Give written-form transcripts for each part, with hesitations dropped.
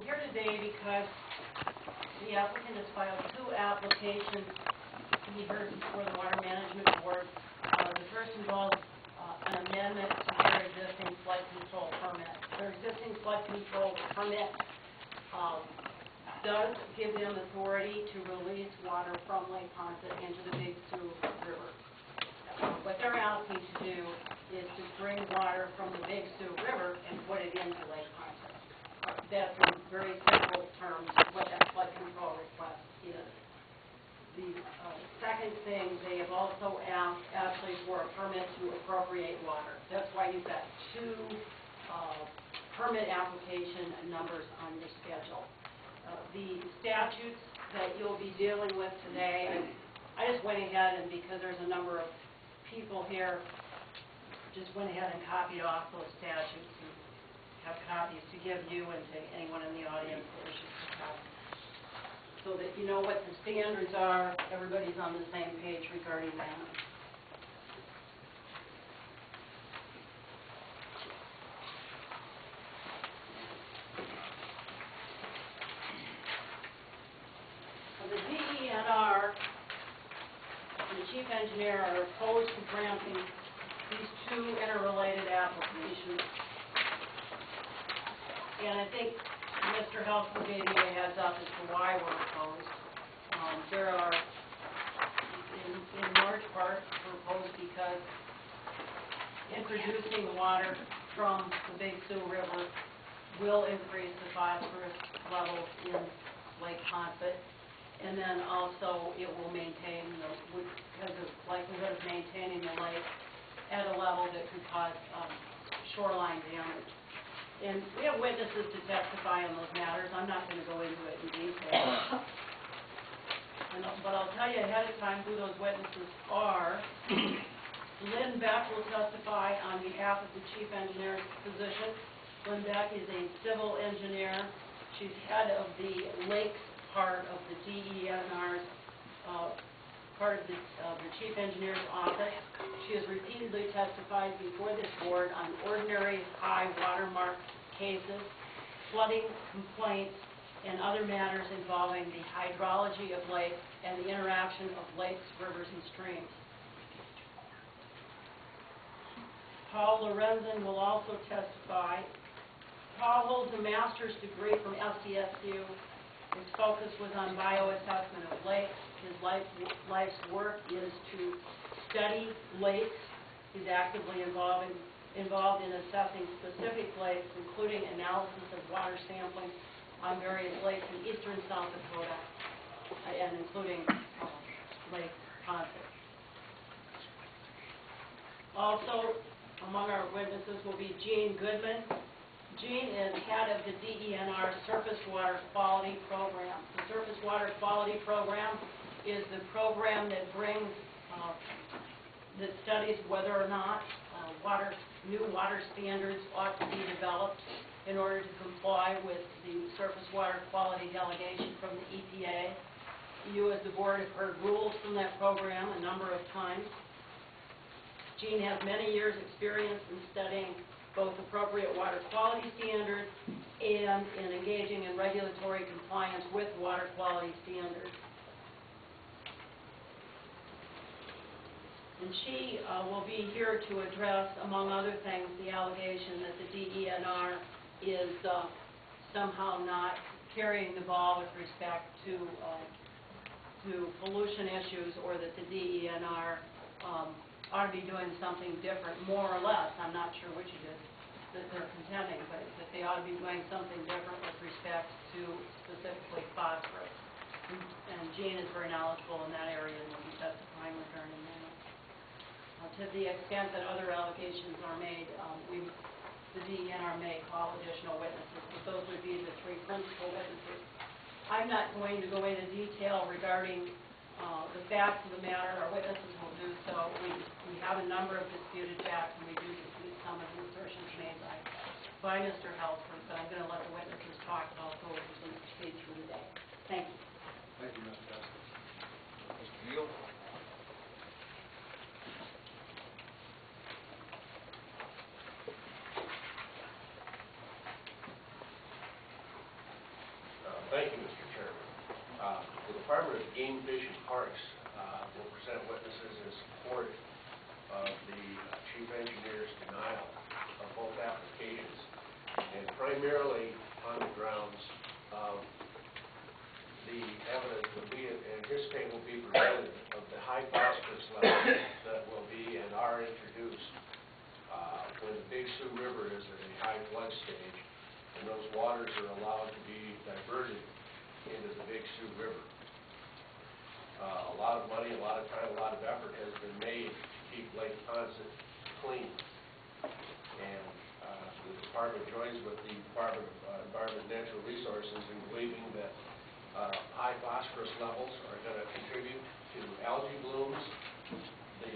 here today because the applicant has filed 2 applications to be heard before the Water Management Board. The first involves an amendment to their existing flood control permit. Their existing flood control permit does give them authority to release water from Lake Poncet into the Big Sioux River. What they're asking to do is to bring water from the Big Sioux River and put it into Lake Poncet. That's in very simple terms what that flood control request is. The second thing, they have also asked actually for a permit to appropriate water. That's why you've got 2 permit application numbers on your schedule. The statutes that you'll be dealing with today, I just went ahead and because there's a number of people here, just went ahead and copied off those statutes and have copies to give you and to anyone in the audience that wishes to copy, so that you know what the standards are. Everybody's on the same page regarding that. The DENR and the Chief Engineer are opposed to granting these 2 interrelated applications. And I think Mr. Helfler gave you a heads up as to why we're opposed. There are, in large part, we're opposed because introducing the water from the Big Sioux River will increase the phosphorus levels in Lake Poncet. And then also it will maintain, because of likelihood of maintaining the lake at a level that could cause shoreline damage. And we have witnesses to testify on those matters. I'm not going to go into it in detail. But I'll tell you ahead of time who those witnesses are. Lynn Beck will testify on behalf of the Chief Engineer's position. Lynn Beck is a civil engineer. She's head of the lakes part of the DENR's part of the Chief Engineer's office. She has repeatedly testified before this board on ordinary high watermark cases, flooding complaints, and other matters involving the hydrology of lakes and the interaction of lakes, rivers, and streams. Paul Lorenzen will also testify. Paul holds a master's degree from SDSU. His focus was on bioassessment of lakes. His life's work is to study lakes. He's actively involved in assessing specific lakes, including analysis of water sampling on various lakes in eastern South Dakota, and including Lake Poncet. Also, among our witnesses will be Gene Goodman. Gene is head of the DENR Surface Water Quality Program. The Surface Water Quality Program is the program that brings, that studies whether or not new water standards ought to be developed in order to comply with the surface water quality delegation from the EPA. You as the board have heard rules from that program a number of times. Gene has many years' experience in studying both appropriate water quality standards and in engaging in regulatory compliance with water quality standards. And she will be here to address, among other things, the allegation that the DENR is somehow not carrying the ball with respect to pollution issues, or that the DENR ought to be doing something different, more or less. I'm not sure which it is that they're contending, but that they ought to be doing something different with respect to specifically phosphorus. And Gene is very knowledgeable in that area and will be testifying regarding that. To the extent that other allegations are made, the DENR may call additional witnesses, but those would be the 3 principal witnesses. I'm not going to go into detail regarding the facts of the matter. Our witnesses will do so. We have a number of disputed facts, and we do dispute some of the assertions made by Mr. Helfler, but I'm going to let the witnesses talk about those as we proceed through the day. Thank you. Thank you, Ms. Justice. Mr. Neal. Thank you, Mr. Chairman. The Department of Game, Fish, and Parks will present witnesses in support of the Chief Engineer's denial of both applications, and primarily on the grounds of the evidence that we anticipate will be presented of the high phosphorus levels that will be and are introduced when the Big Sioux River is at a high flood stage, and those waters are allowed to be diverted into the Big Sioux River. A lot of money, a lot of time, a lot of effort has been made to keep Lake Ponset clean. And the department joins with the Department of Environment and Natural Resources in believing that high phosphorus levels are going to contribute to algae blooms, the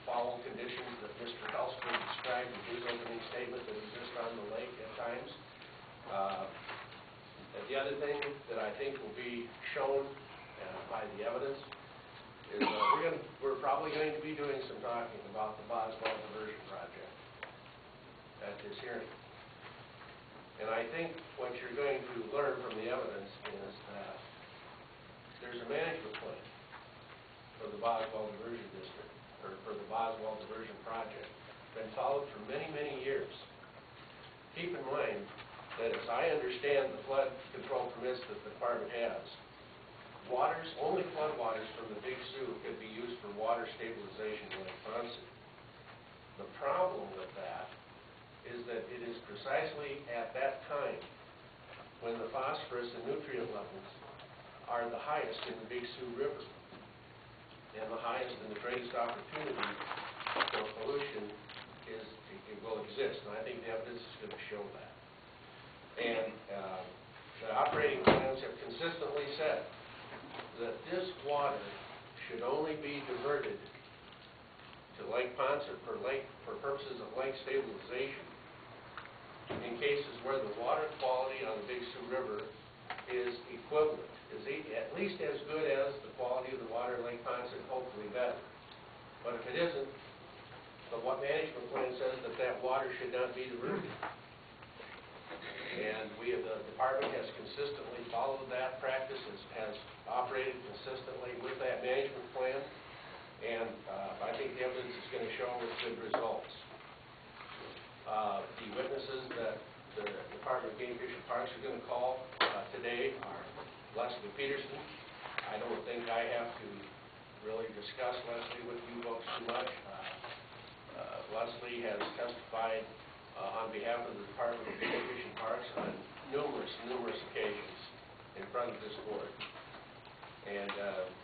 foul conditions that Mr. Helsford described in his opening statement that exist on the lake at times. And the other thing that I think will be shown by the evidence is we're probably going to be doing some talking about the Boswell Diversion Project at this hearing. And I think what you're going to learn from the evidence is that there's a management plan for the Boswell Diversion District, or for the Boswell Diversion Project, been followed for many, many years. Keep in mind that as I understand the flood control permits that the department has, only flood waters from the Big Sioux could be used for water stabilization in Lake Ponset. The problem with that is that it is precisely at that time when the phosphorus and nutrient levels are the highest in the Big Sioux River, and the highest and the greatest opportunity for pollution will exist. And I think the evidence is going to show that. And the operating plans have consistently said that this water should only be diverted to Lake Ponset for purposes of lake stabilization in cases where the water quality on the Big Sioux River is equivalent, is at least as good as the quality of the water in Lake Ponset, hopefully better. But if it isn't, the management plan says that that water should not be diverted. And the department has consistently followed that practice, has operated consistently with that management plan, and I think the evidence is going to show with good results. The witnesses that the Department of Game, Fish, and Parks are going to call today are Leslie Peterson. I don't think I have to really discuss Leslie with you folks too much. Leslie has testified on behalf of the Department of Game, Fish, and Parks on numerous occasions in front of this board. And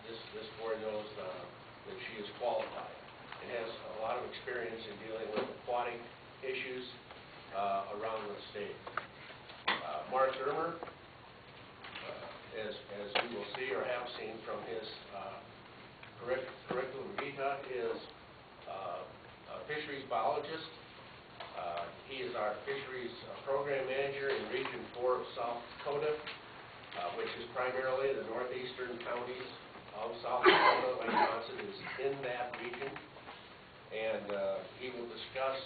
this board knows that she is qualified and has a lot of experience in dealing with aquatic issues around the state. Mark Ermer, as you will see or have seen from his curriculum vitae, is a fisheries biologist. He is our fisheries program manager in Region 4 of South Dakota, which is primarily the northeastern counties of South Dakota. Lake Ponset is in that region, and he will discuss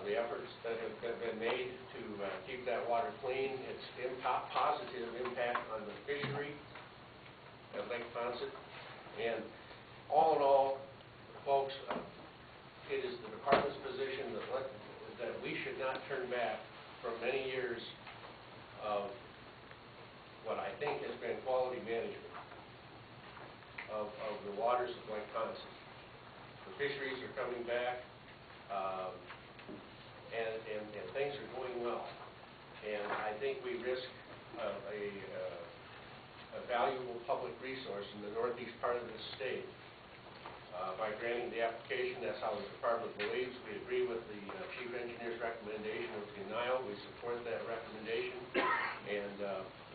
the efforts that have been made to keep that water clean, its positive impact on the fishery at Lake Ponset. And all in all, folks, it is the department's position that we should not turn back from many years of what I think has been quality management of the waters of Lake Ponset. The fisheries are coming back, and things are going well. And I think we risk a valuable public resource in the northeast part of the state by granting the application. That's how the department believes. We agree with the chief engineer's recommendation of denial. We support that recommendation, and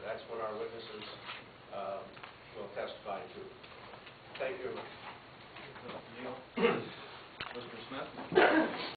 that's what our witnesses will testify to. Thank you very much.